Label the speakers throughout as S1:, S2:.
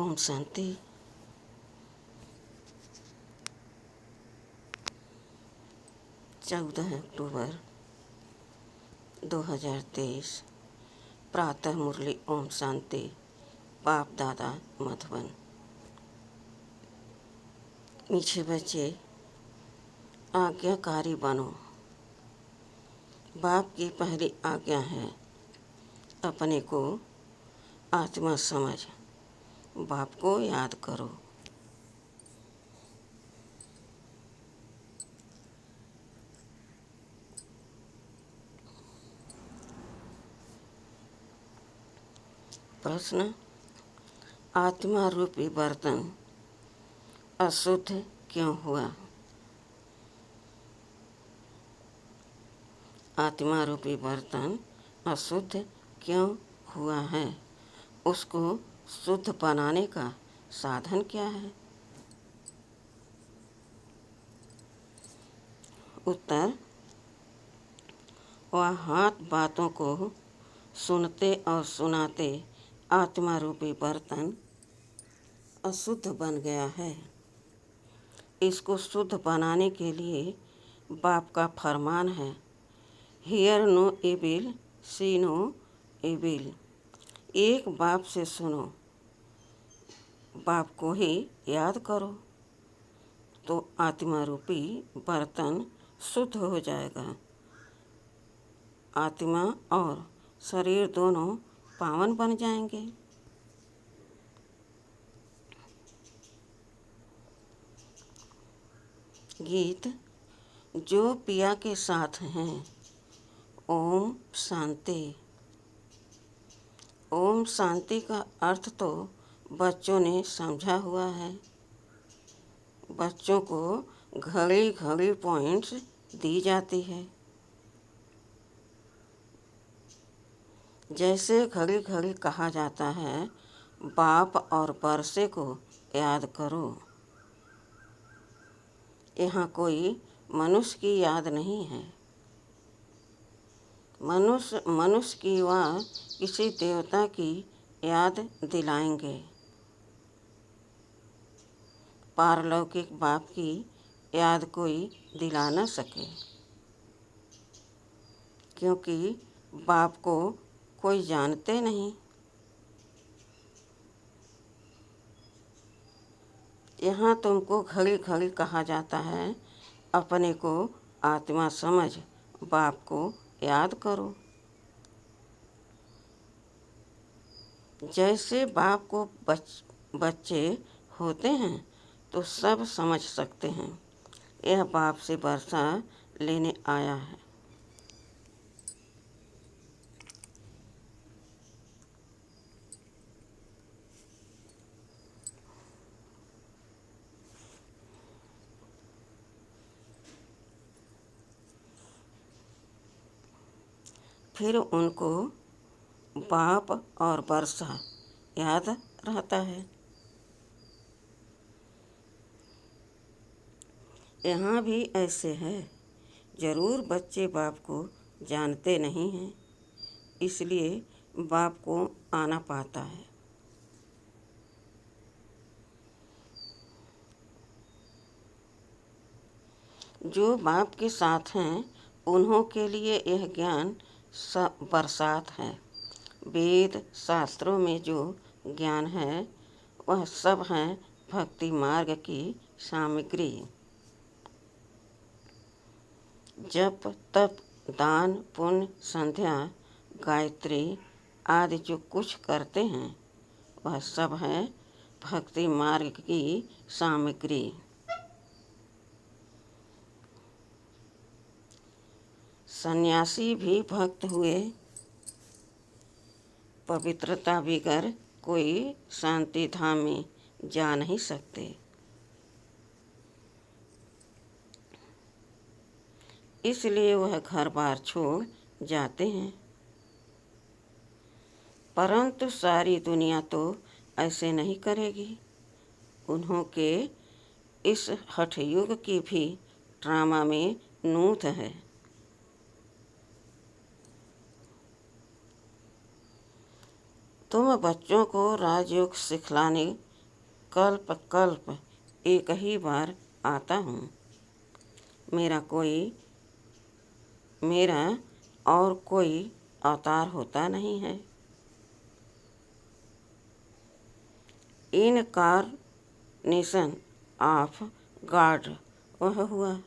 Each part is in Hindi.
S1: ओम शांति। 14 अक्टूबर 2023 प्रातः मुरली ओम शांति। बाप दादा मधुबन। मीठे बच्चे, आज्ञाकारी बनो। बाप की पहली आज्ञा है, अपने को आत्मा समझ, बाप को याद करो। प्रश्न: आत्मा रूपी बर्तन अशुद्ध क्यों हुआ? आत्मा रूपी बर्तन अशुद्ध क्यों हुआ है? उसको शुद्ध बनाने का साधन क्या है? उत्तर: वह हाथ बातों को सुनते और सुनाते आत्मा रूपी बर्तन अशुद्ध बन गया है। इसको शुद्ध बनाने के लिए बाप का फरमान है, hear no evil, see no evil. एक बाप से सुनो, बाप को ही याद करो, तो आत्मा रूपी बर्तन शुद्ध हो जाएगा। आत्मा और शरीर दोनों पावन बन जाएंगे। गीत: जो पिया के साथ हैं। ओम शांति। ओम शांति का अर्थ तो बच्चों ने समझा हुआ है। बच्चों को घड़ी घड़ी पॉइंट्स दी जाती है। जैसे घड़ी घड़ी कहा जाता है, बाप और बरसे को याद करो। यहाँ कोई मनुष्य की याद नहीं है। मनुष्य की व किसी देवता की याद दिलाएंगे। पारलौकिक बाप की याद कोई दिला न सके, क्योंकि बाप को कोई जानते नहीं। यहाँ तुमको घड़ी घड़ी कहा जाता है, अपने को आत्मा समझ, बाप को याद करो। जैसे बाप को बच्चे होते हैं तो सब समझ सकते हैं। यह बाप से वर्षा लेने आया है। फिर उनको बाप और वर्षा याद रहता है। यहाँ भी ऐसे है। जरूर बच्चे बाप को जानते नहीं हैं, इसलिए बाप को आना पाता है। जो बाप के साथ हैं, उन्हों के लिए यह ज्ञान बरसात है। वेद शास्त्रों में जो ज्ञान है, वह सब है भक्ति मार्ग की सामग्री। जप तप दान पुण्य संध्या गायत्री आदि जो कुछ करते हैं, वह सब है भक्ति मार्ग की सामग्री। सन्यासी भी भक्त हुए, पवित्रता बगैर कोई शांति धाम में जा नहीं सकते। इसलिए वह घर बार छोड़ जाते हैं। परंतु सारी दुनिया तो ऐसे नहीं करेगी। उन्हों के इस हठ युग की भी ड्रामा में नूत है। तुम बच्चों को राजयोग सिखलाने कल्प कल्प एक ही बार आता हूँ। मेरा और कोई अवतार होता नहीं है। इनकार्नेशन ऑफ गॉड वह हुआ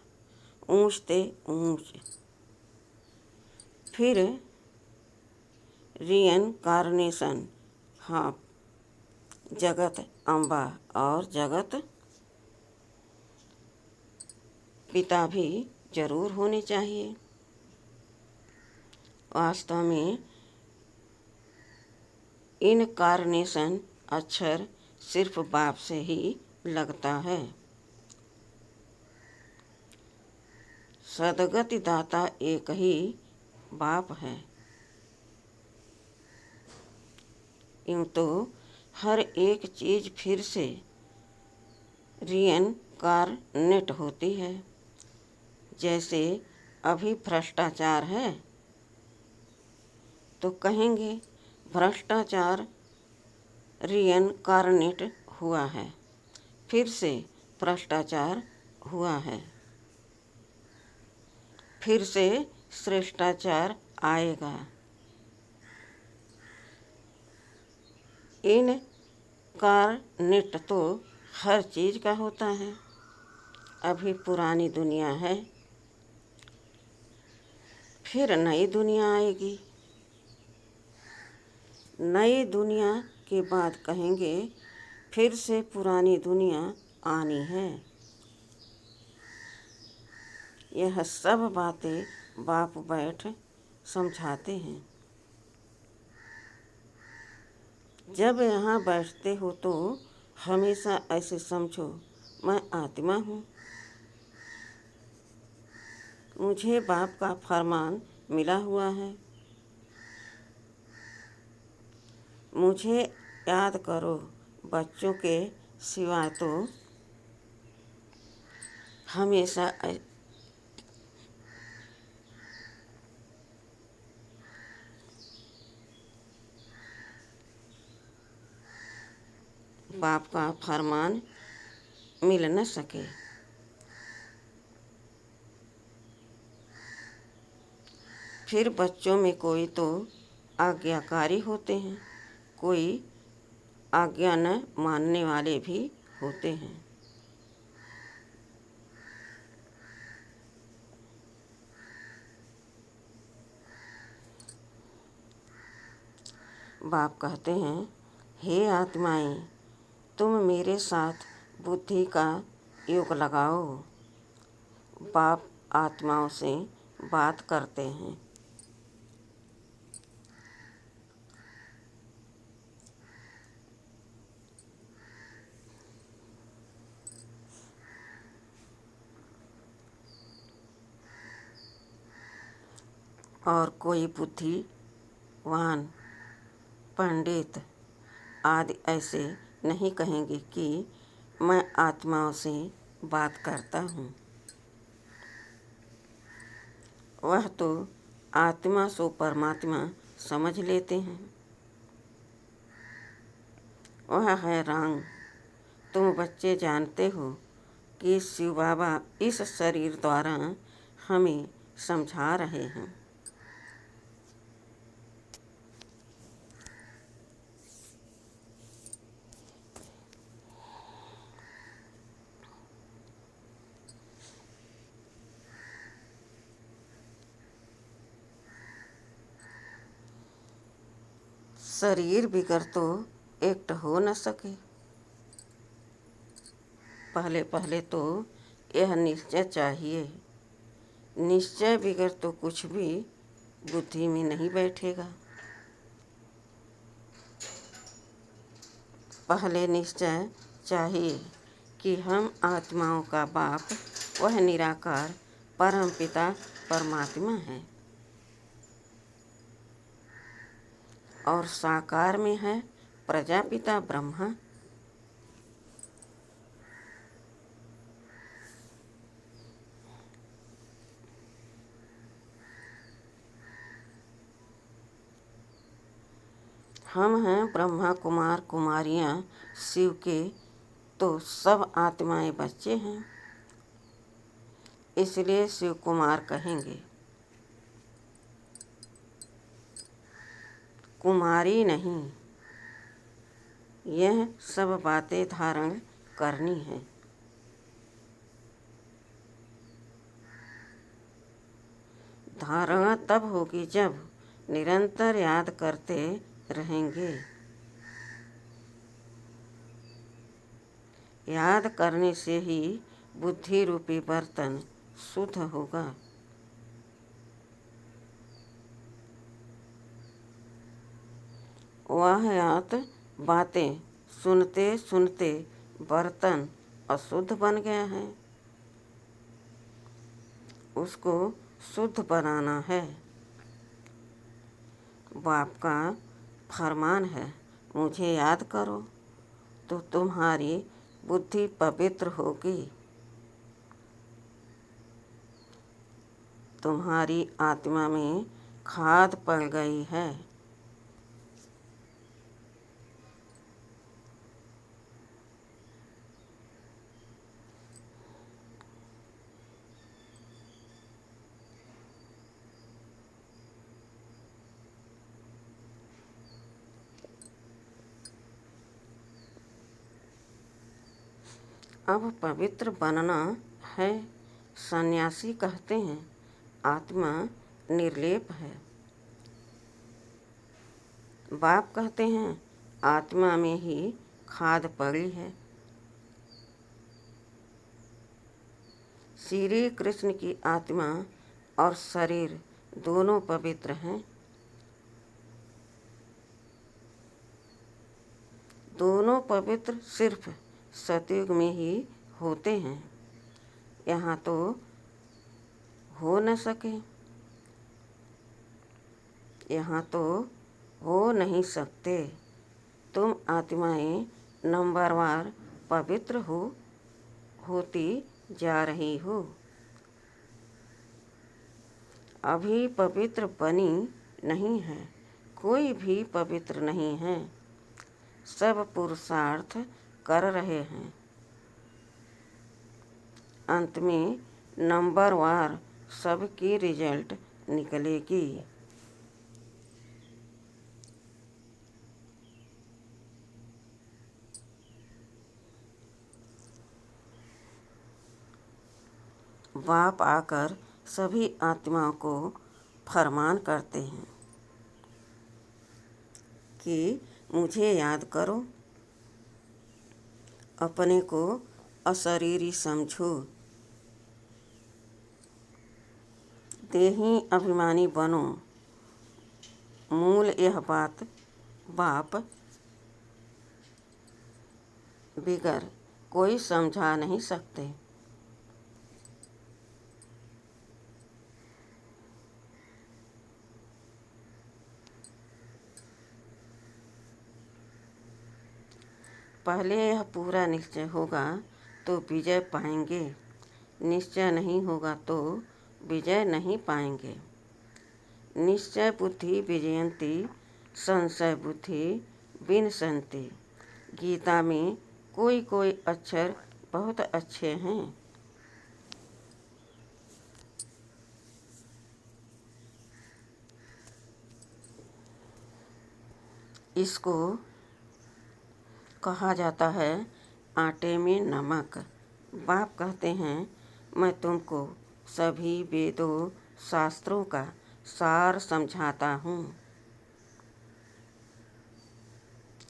S1: ऊंचते ऊंच। फिर रीइनकार्नेशन ऑफ जगत अम्बा और जगत पिता भी जरूर होने चाहिए। वास्तव में इनकार्नेशन अक्षर सिर्फ बाप से ही लगता है। सदगति दाता एक ही बाप है। यूँ तो हर एक चीज़ फिर से रीइनकार्नेट होती है। जैसे अभी भ्रष्टाचार है तो कहेंगे भ्रष्टाचार रीइनकार्नेट हुआ है, फिर से भ्रष्टाचार हुआ है, फिर से श्रेष्टाचार आएगा। इनकार्नेट तो हर चीज़ का होता है। अभी पुरानी दुनिया है, फिर नई दुनिया आएगी। नई दुनिया के बाद कहेंगे फिर से पुरानी दुनिया आनी है। यह सब बातें बाप बैठ समझाते हैं। जब यहाँ बैठते हो तो हमेशा ऐसे समझो, मैं आत्मा हूँ। मुझे बाप का फरमान मिला हुआ है। मुझे याद करो। बच्चों के सिवाय तो हमेशा बाप का फरमान मिल न सके। फिर बच्चों में कोई तो आज्ञाकारी होते हैं, कोई आज्ञा न मानने वाले भी होते हैं। बाप कहते हैं, हे आत्माएं, तुम मेरे साथ बुद्धि का योग लगाओ। बाप आत्माओं से बात करते हैं। और कोई बुद्धिवान पंडित आदि ऐसे नहीं कहेंगे कि मैं आत्माओं से बात करता हूँ। वह तो आत्मा सो परमात्मा समझ लेते हैं। वह है रंग। तुम बच्चे जानते हो कि शिव बाबा इस शरीर द्वारा हमें समझा रहे हैं। शरीर बिगर तो एक्ट हो न सके। पहले पहले तो यह निश्चय चाहिए। निश्चय बिगर तो कुछ भी बुद्धि में नहीं बैठेगा। पहले निश्चय चाहिए कि हम आत्माओं का बाप वह निराकार परम पिता परमात्मा है और साकार में है प्रजापिता ब्रह्मा। हम हैं ब्रह्मा कुमार कुमारियाँ शिव के तो सब आत्माएं बच्चे हैं, इसलिए शिव कुमार कहेंगे, कुमारी नहीं। यह सब बातें धारण करनी है। धारणा तब होगी जब निरंतर याद करते रहेंगे। याद करने से ही बुद्धि रूपी बर्तन शुद्ध होगा। वह याद बातें सुनते सुनते बर्तन अशुद्ध बन गया है, उसको शुद्ध बनाना है। बाप का फरमान है, मुझे याद करो तो तुम्हारी बुद्धि पवित्र होगी, तुम्हारी आत्मा में खाद पड़ गई है। अब पवित्र बनना है। सन्यासी कहते हैं आत्मा निर्लेप है। बाप कहते हैं आत्मा में ही खाद पड़ी है। श्री कृष्ण की आत्मा और शरीर दोनों पवित्र हैं। दोनों पवित्र सिर्फ सतयुग में ही होते हैं, यहाँ तो हो न सके, यहाँ तो हो नहीं सकते। तुम आत्माएं नंबरवार पवित्र होती जा रही हो। अभी पवित्र बनी नहीं है, कोई भी पवित्र नहीं है। सब पुरुषार्थ कर रहे हैं। अंत में नंबरवार सबकी रिजल्ट निकलेगी। बाप आकर सभी आत्माओं को फरमान करते हैं कि मुझे याद करो, अपने को अशरीरी समझो, देही अभिमानी बनो। मूल यह बात बाप बिगर कोई समझा नहीं सकते। पहले यह पूरा निश्चय होगा तो विजय पाएंगे, निश्चय नहीं होगा तो विजय नहीं पाएंगे। निश्चय बुद्धि विजयंती, संशय बुद्धि विनशंति। गीता में कोई कोई अक्षर बहुत अच्छे हैं। इसको कहा जाता है आटे में नमक। बाप कहते हैं मैं तुमको सभी वेदों शास्त्रों का सार समझाता हूँ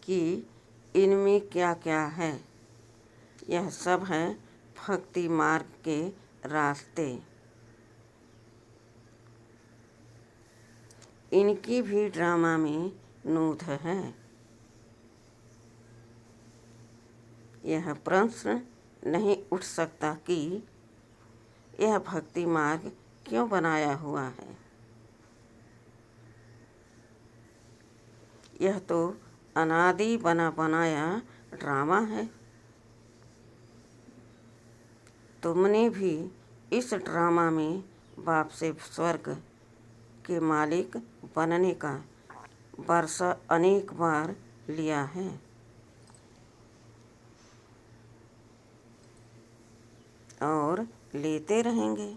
S1: कि इनमें क्या क्या है। यह सब है भक्ति मार्ग के रास्ते। इनकी भी ड्रामा में नूत है। यह प्रश्न नहीं उठ सकता कि यह भक्ति मार्ग क्यों बनाया हुआ है। यह तो अनादि बना बनाया ड्रामा है। तुमने भी इस ड्रामा में बाप से स्वर्ग के मालिक बनने का वर्षा अनेक बार लिया है। और लेते रहेंगे।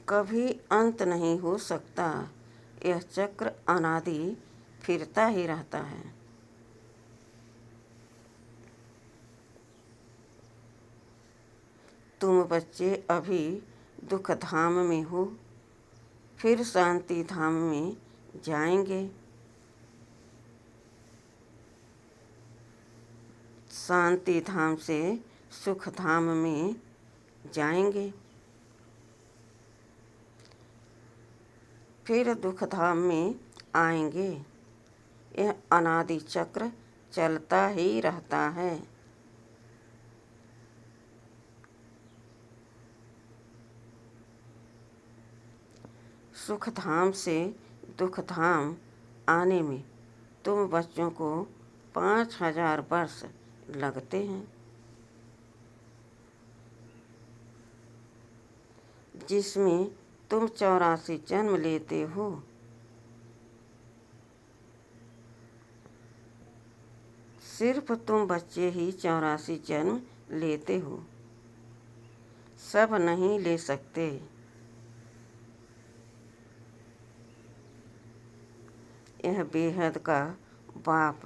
S1: कभी अंत नहीं हो सकता, यह चक्र अनादि फिरता ही रहता है। तुम बच्चे अभी दुख धाम में हो, फिर शांति धाम में जाएंगे। शांति धाम से सुख धाम में जाएंगे, फिर दुख धाम में आएंगे। यह अनादि चक्र चलता ही रहता है। सुख धाम से दुख धाम आने में तुम बच्चों को 5000 वर्ष लगते हैं। जिसमें तुम 84 जन्म लेते हो। सिर्फ तुम बच्चे ही 84 जन्म लेते हो, सब नहीं ले सकते। यह बेहद का बाप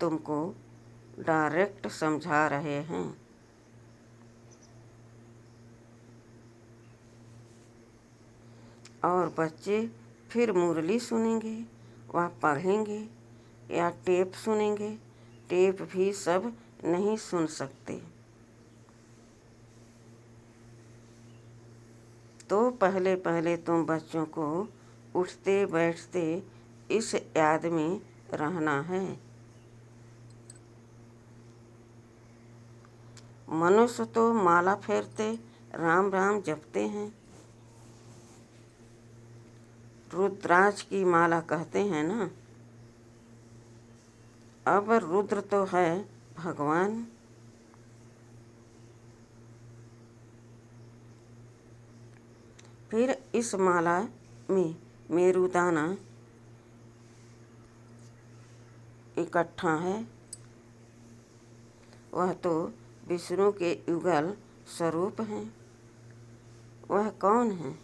S1: तुमको डायरेक्ट समझा रहे हैं। और बच्चे फिर मुरली सुनेंगे, वह पढ़ेंगे या टेप सुनेंगे। टेप भी सब नहीं सुन सकते। तो पहले पहले तुम बच्चों को उठते बैठते इस याद में रहना है। मनुष्य तो माला फेरते राम राम जपते हैं, रुद्राक्ष की माला कहते हैं ना। अब रुद्र तो है भगवान। फिर इस माला में मेरुदाना इकट्ठा है। वह तो विष्णु के युगल स्वरूप हैं। वह कौन है?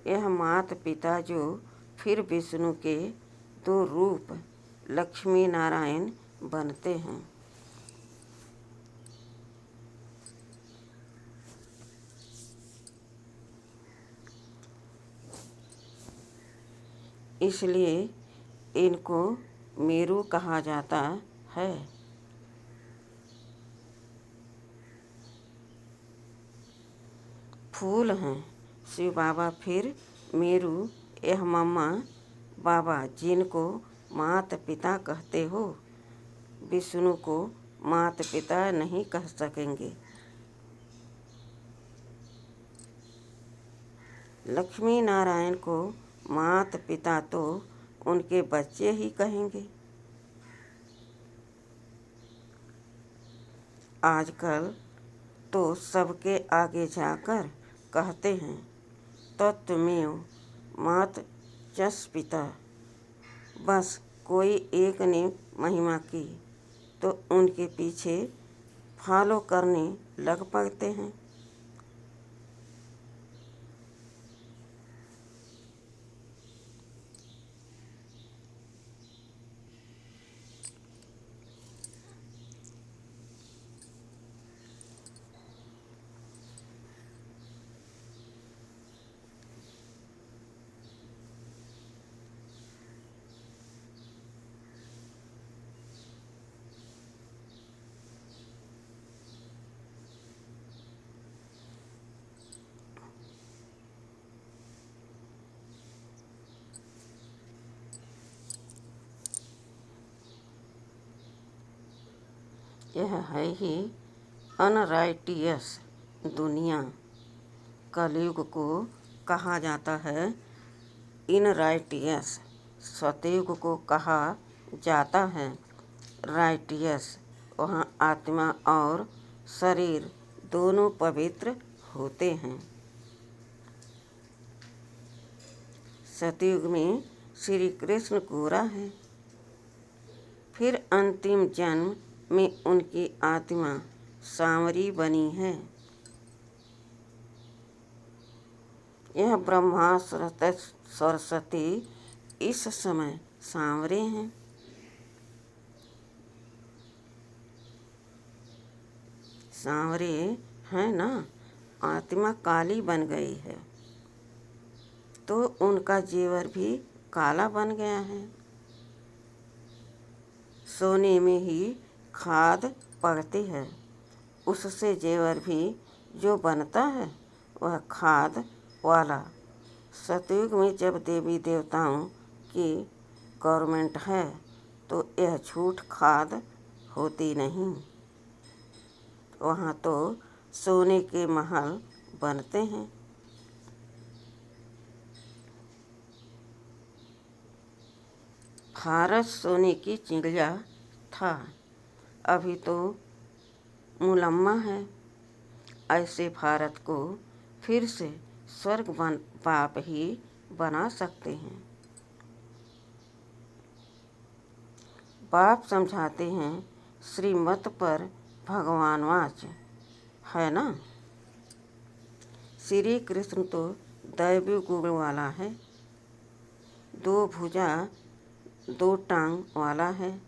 S1: यह माता पिता जो फिर विष्णु के 2 रूप लक्ष्मी नारायण बनते हैं। इसलिए इनको मेरु कहा जाता है। फूल हैं शिव बाबा फिर मेरु। यह मम्मा बाबा जिनको माता पिता कहते हो, विष्णु को माता पिता नहीं कह सकेंगे। लक्ष्मी नारायण को माता पिता तो उनके बच्चे ही कहेंगे। आजकल तो सबके आगे जाकर कहते हैं तत्वमेव मातरश्च पिता। बस कोई एक ने महिमा की तो उनके पीछे फॉलो करने लग पड़ते हैं। यह है ही अनराइटियस दुनिया। कलयुग को कहा जाता है इनराइटियस। सतयुग को कहा जाता है राइटियस। वहाँ आत्मा और शरीर दोनों पवित्र होते हैं। सतयुग में श्री कृष्ण गोरा है, फिर अंतिम जन्म में उनकी आत्मा सांवरी बनी है। यह ब्रह्मा सरस्वती इस समय सांवरे हैं। सांवरे हैं ना, आत्मा काली बन गई है तो उनका जेवर भी काला बन गया है। सोने में ही खाद पड़ती है, उससे जेवर भी जो बनता है वह खाद वाला। सतयुग में जब देवी देवताओं की गवर्नमेंट है तो यह झूठ खाद होती नहीं, वहाँ तो सोने के महल बनते हैं। भारत सोने की चिड़िया था, अभी तो मुलम्मा है। ऐसे भारत को फिर से स्वर्ग बाप ही बना सकते हैं। बाप समझाते हैं, श्रीमत पर भगवान वाच है ना। श्री कृष्ण तो दैवी गुण वाला है, 2 भुजा 2 टांग वाला है।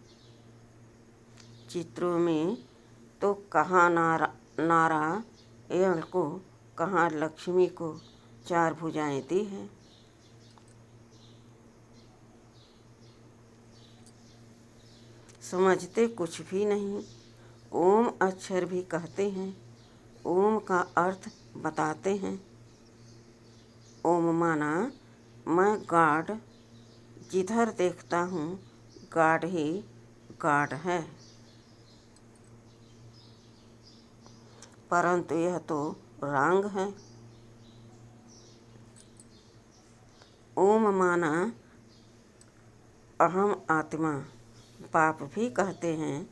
S1: चित्रों में तो कहाँ नारायण को, कहाँ लक्ष्मी को 4 भुजाएं दी हैं। समझते कुछ भी नहीं। ओम अक्षर भी कहते हैं, ओम का अर्थ बताते हैं। ओम माना मैं गॉड, जिधर देखता हूँ गॉड ही गॉड है। परंतु यह तो रंग है। ओम माना अहम आत्मा, बाप भी कहते हैं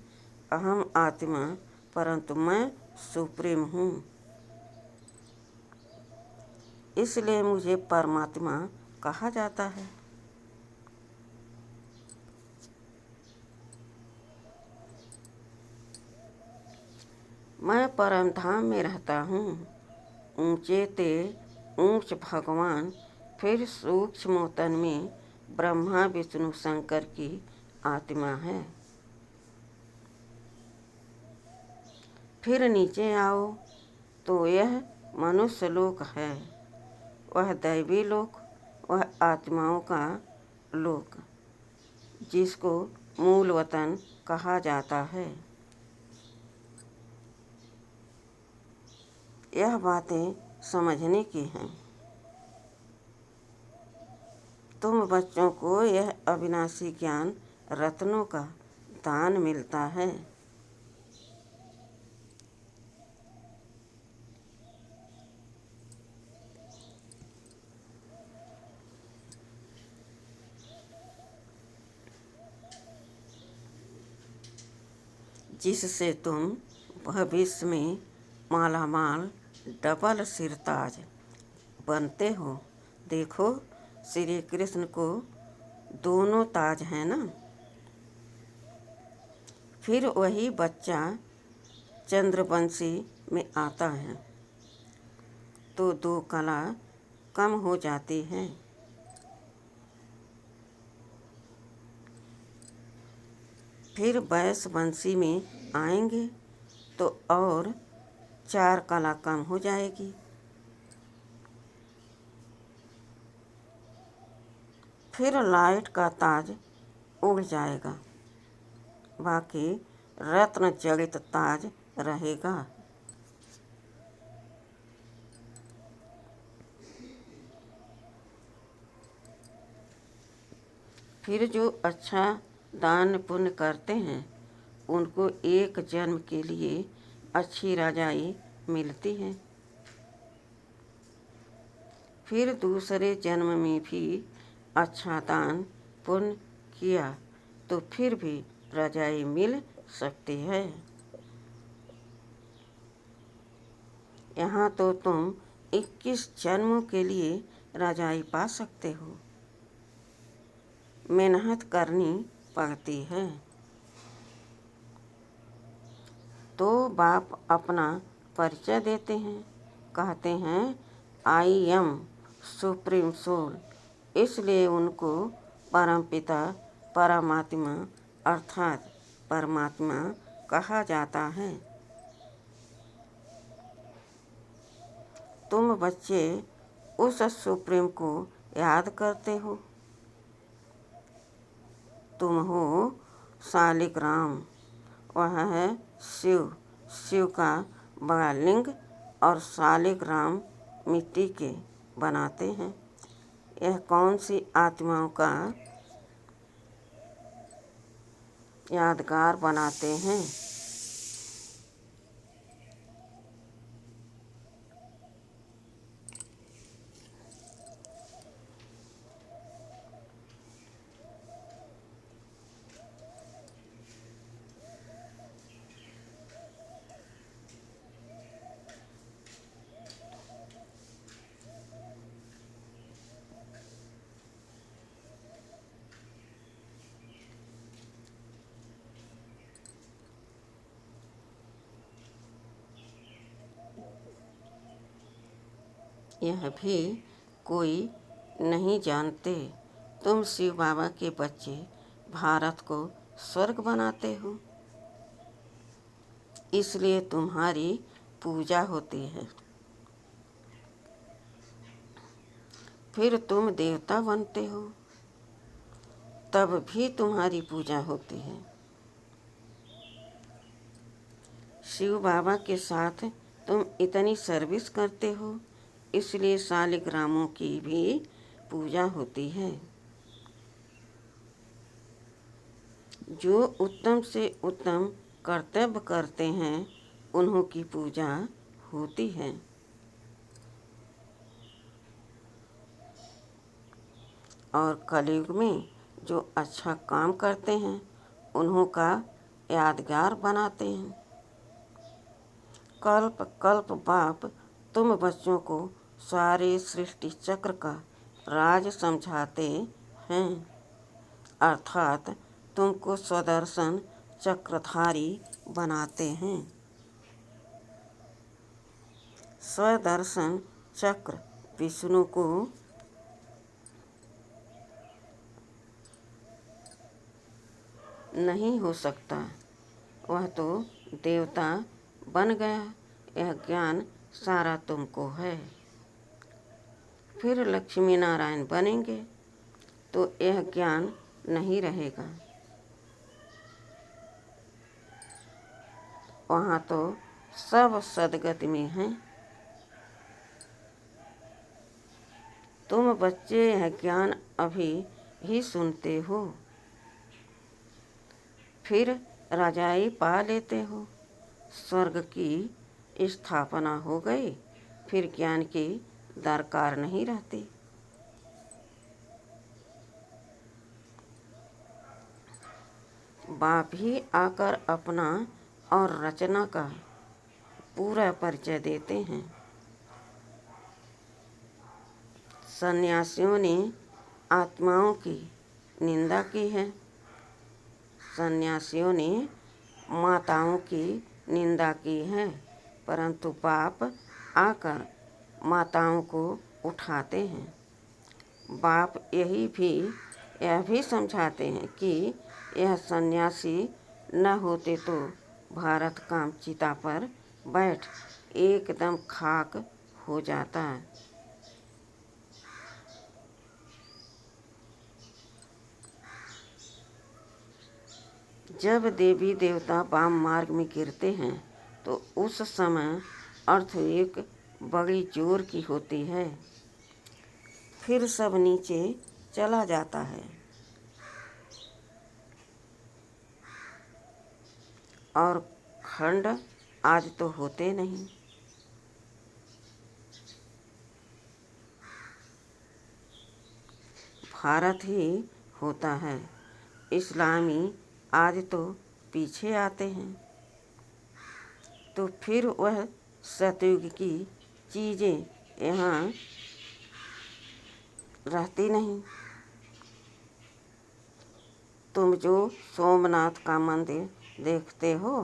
S1: अहम आत्मा, परंतु मैं सुप्रीम हूँ, इसलिए मुझे परमात्मा कहा जाता है। मैं परम धाम में रहता हूँ। ऊंचे ते ऊंच भगवान, फिर सूक्ष्म तन में ब्रह्मा विष्णु शंकर की आत्मा है। फिर नीचे आओ तो यह मनुष्य लोक है, वह दैवी लोक, वह आत्माओं का लोक, जिसको मूल वतन कहा जाता है। यह बातें समझने की हैं। तुम बच्चों को यह अविनाशी ज्ञान रत्नों का दान मिलता है। जिससे तुम भविष्य में मालामाल डबल सिरताज बनते हो। देखो श्री कृष्ण को दोनों ताज हैं ना। फिर वही बच्चा चंद्रवंशी में आता है तो 2 कला कम हो जाती हैं। फिर वैश्यवंशी में आएंगे तो और 4 कला कम हो जाएगी। फिर लाइट का ताज उड़ जाएगा, बाकी रत्न जड़ित ताज रहेगा। फिर जो अच्छा दान पुण्य करते हैं उनको एक जन्म के लिए अच्छी रजाई मिलती है। फिर दूसरे जन्म में भी अच्छा दान पुण्य किया तो फिर भी रजाई मिल सकती है। यहाँ तो तुम 21 जन्मों के लिए रजाई पा सकते हो। मेहनत करनी पड़ती है। तो बाप अपना परिचय देते हैं, कहते हैं आई एम सुप्रीम सोल। इसलिए उनको परमपिता परमात्मा अर्थात परमात्मा कहा जाता है। तुम बच्चे उस सुप्रीम को याद करते हो। तुम हो शालिग्राम, वह है शिव। शिव का बड़ा लिंग और शालिग्राम मिट्टी के बनाते हैं। यह कौन सी आत्माओं का यादगार बनाते हैं। यह भी कोई नहीं जानते। तुम शिव बाबा के बच्चे भारत को स्वर्ग बनाते हो, इसलिए तुम्हारी पूजा होती है। फिर तुम देवता बनते हो, तब भी तुम्हारी पूजा होती है। शिव बाबा के साथ तुम इतनी सर्विस करते हो, इसलिए शालिग्रामों की भी पूजा होती है। जो उत्तम से उत्तम कर्तव्य करते हैं, उन्हों की पूजा होती है। और कलयुग में जो अच्छा काम करते हैं, उन्हों का यादगार बनाते हैं। कल्प कल्प बाप तुम बच्चों को सारे सृष्टि चक्र का राज समझाते हैं, अर्थात तुमको स्वदर्शन चक्रधारी बनाते हैं। स्वदर्शन चक्र विष्णु को नहीं हो सकता, वह तो देवता बन गया। यह ज्ञान सारा तुमको है। फिर लक्ष्मी नारायण बनेंगे तो यह ज्ञान नहीं रहेगा। वहाँ तो सब सदगति में हैं। तुम बच्चे यह ज्ञान अभी ही सुनते हो, फिर राजाई पा लेते हो। स्वर्ग की स्थापना हो गई, फिर ज्ञान की दरकार नहीं रहती। बाप ही आकर अपना और रचना का पूरा परिचय देते हैं। सन्यासियों ने आत्माओं की निंदा की है। सन्यासियों ने माताओं की निंदा की है, परंतु बाप आकर माताओं को उठाते हैं। बाप यह भी समझाते हैं कि यह सन्यासी न होते तो भारत काम चिता पर बैठ एकदम खाक हो जाता। जब देवी देवता वाम मार्ग में गिरते हैं तो उस समय अर्थक्वेक बड़ी जोर की होती है, फिर सब नीचे चला जाता है और खंड आज तो होते नहीं। भारत ही होता है। इस्लामी आज तो पीछे आते हैं, तो फिर वह सतयुग की चीज़ें यहाँ रहती नहीं। तुम जो सोमनाथ का मंदिर देखते हो,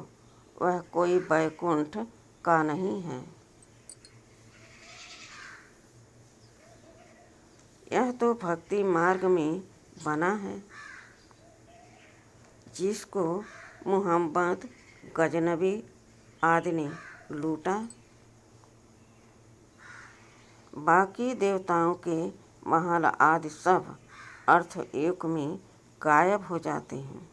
S1: वह कोई वैकुंठ का नहीं है। यह तो भक्ति मार्ग में बना है, जिसको मोहम्मद गजनबी आदि ने लूटा। बाकी देवताओं के महल आदि सब अर्थयुग में गायब हो जाते हैं।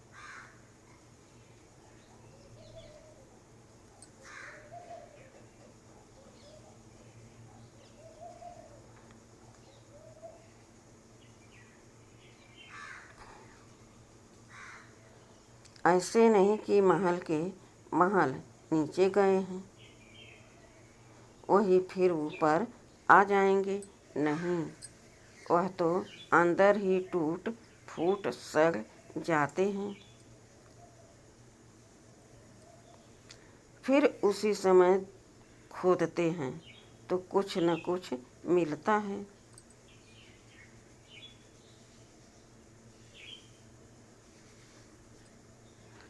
S1: ऐसे नहीं कि महल के महल नीचे गए हैं, वही फिर ऊपर आ जाएंगे। नहीं, वह तो अंदर ही टूट फूट सड़ जाते हैं, फिर उसी समय खोदते हैं तो कुछ न कुछ मिलता है।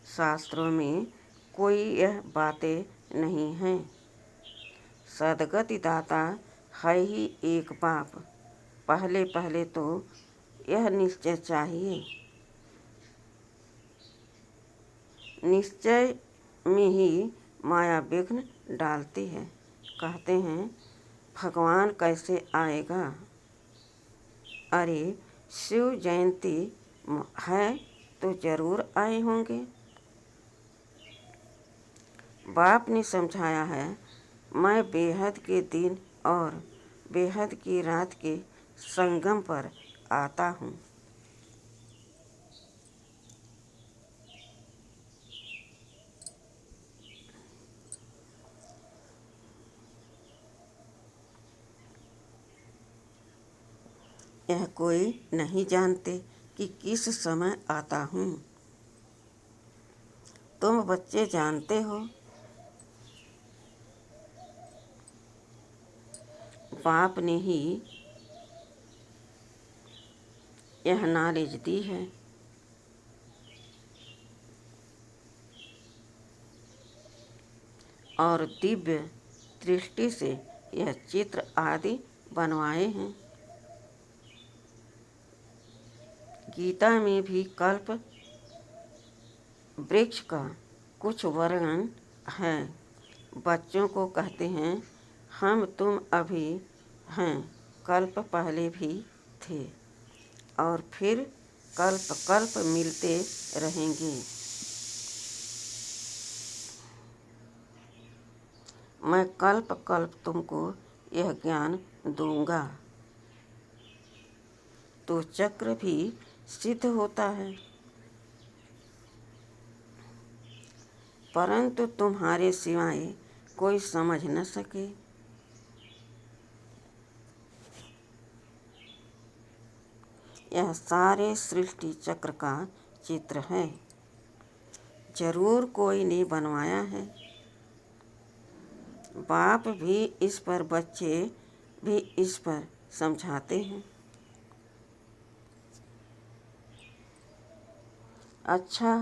S1: शास्त्रों में कोई यह बातें नहीं हैं। सदगति दाता है ही एक बाप। पहले पहले तो यह निश्चय चाहिए। निश्चय में ही माया विघ्न डालती है। कहते हैं भगवान कैसे आएगा? अरे शिव जयंती है तो जरूर आए होंगे। बाप ने समझाया है, मैं बेहद के दिन और बेहद की रात के संगम पर आता हूँ। यह कोई नहीं जानते कि किस समय आता हूँ। तुम बच्चे जानते हो। बाप ने ही यह नॉलेज दी है। और दिव्य दृष्टि से यह चित्र आदि बनवाए हैं। गीता में भी कल्प वृक्ष का कुछ वर्णन है। बच्चों को कहते हैं, हम तुम अभी हैं, कल्प पहले भी थे और फिर कल्प कल्प मिलते रहेंगे। मैं कल्प कल्प तुमको यह ज्ञान दूंगा तो चक्र भी सिद्ध होता है, परंतु तुम्हारे सिवाय कोई समझ न सके। यह सारे सृष्टि चक्र का चित्र है, जरूर कोई ने बनवाया है। बाप भी इस पर, बच्चे भी इस पर समझाते हैं। अच्छा,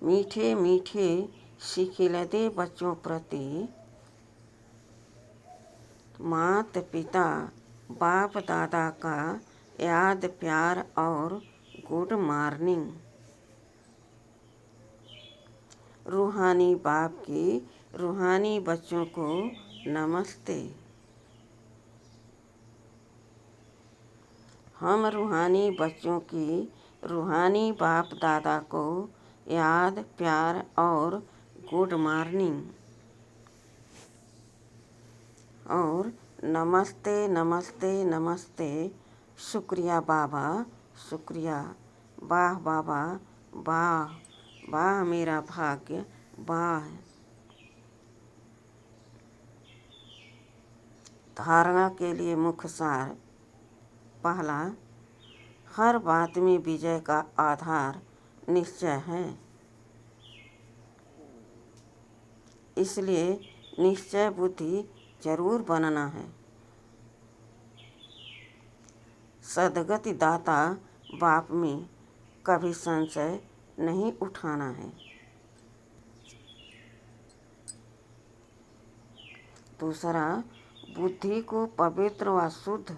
S1: मीठे मीठे सिखिलते बच्चों प्रति माता पिता बाप दादा का याद प्यार और गुड मॉर्निंग। रूहानी बाप की रूहानी बच्चों को नमस्ते। हम रूहानी बच्चों की रूहानी बाप दादा को याद प्यार और गुड मॉर्निंग और नमस्ते नमस्ते नमस्ते। शुक्रिया बाबा, शुक्रिया। वाह बाबा, वाह वाह मेरा भाग्य, वाह। धारणा के लिए मुख्य सार। पहला, हर बात में विजय का आधार निश्चय है, इसलिए निश्चय बुद्धि जरूर बनना है। सदगति दाता बाप में कभी संशय नहीं उठाना है। दूसरा, बुद्धि को पवित्र व शुद्ध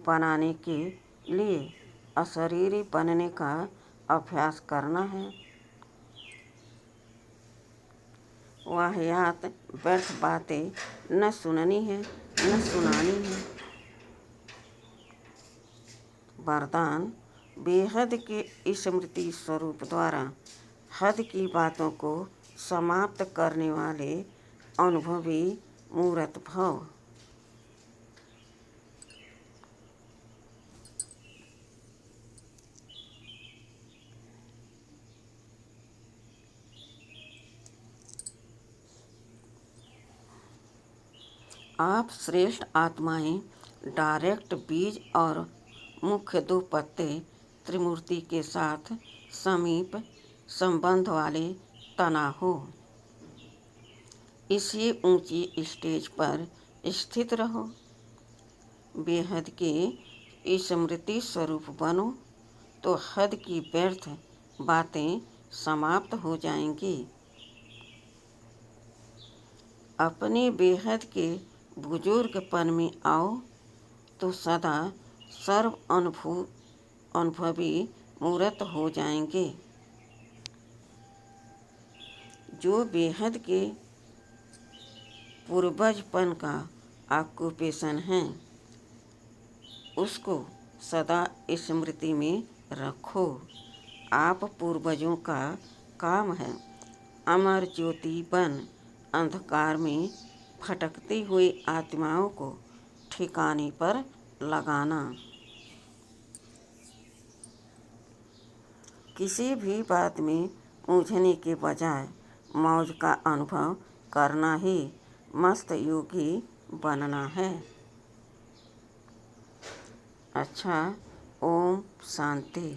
S1: बनाने के लिए अशरीरी बनने का अभ्यास करना है। वाहियात व्यर्थ बातें न सुननी है न सुनानी है। वरदान, बेहद के स्मृति स्वरूप द्वारा हद की बातों को समाप्त करने वाले अनुभवी मूर्त भव। आप श्रेष्ठ आत्माएं डायरेक्ट बीज और मुख्य 2 पत्ते त्रिमूर्ति के साथ समीप संबंध वाले तना हो। इसी ऊंची स्टेज पर स्थित रहो। बेहद के स्मृति स्वरूप बनो तो हद की व्यर्थ बातें समाप्त हो जाएंगी। अपने बेहद के बुजुर्गपन में आओ तो सदा सर्व अनुभवी मूर्त हो जाएंगे। जो बेहद के पूर्वजपन का ऑक्यूपेशन है उसको सदा स्मृति में रखो। आप पूर्वजों का काम है अमर ज्योति बन अंधकार में भटकती हुई आत्माओं को ठिकाने पर लगाना। किसी भी बात में उलझने के बजाय मौज का अनुभव करना ही मस्त योगी बनना है। अच्छा, ओम शांति।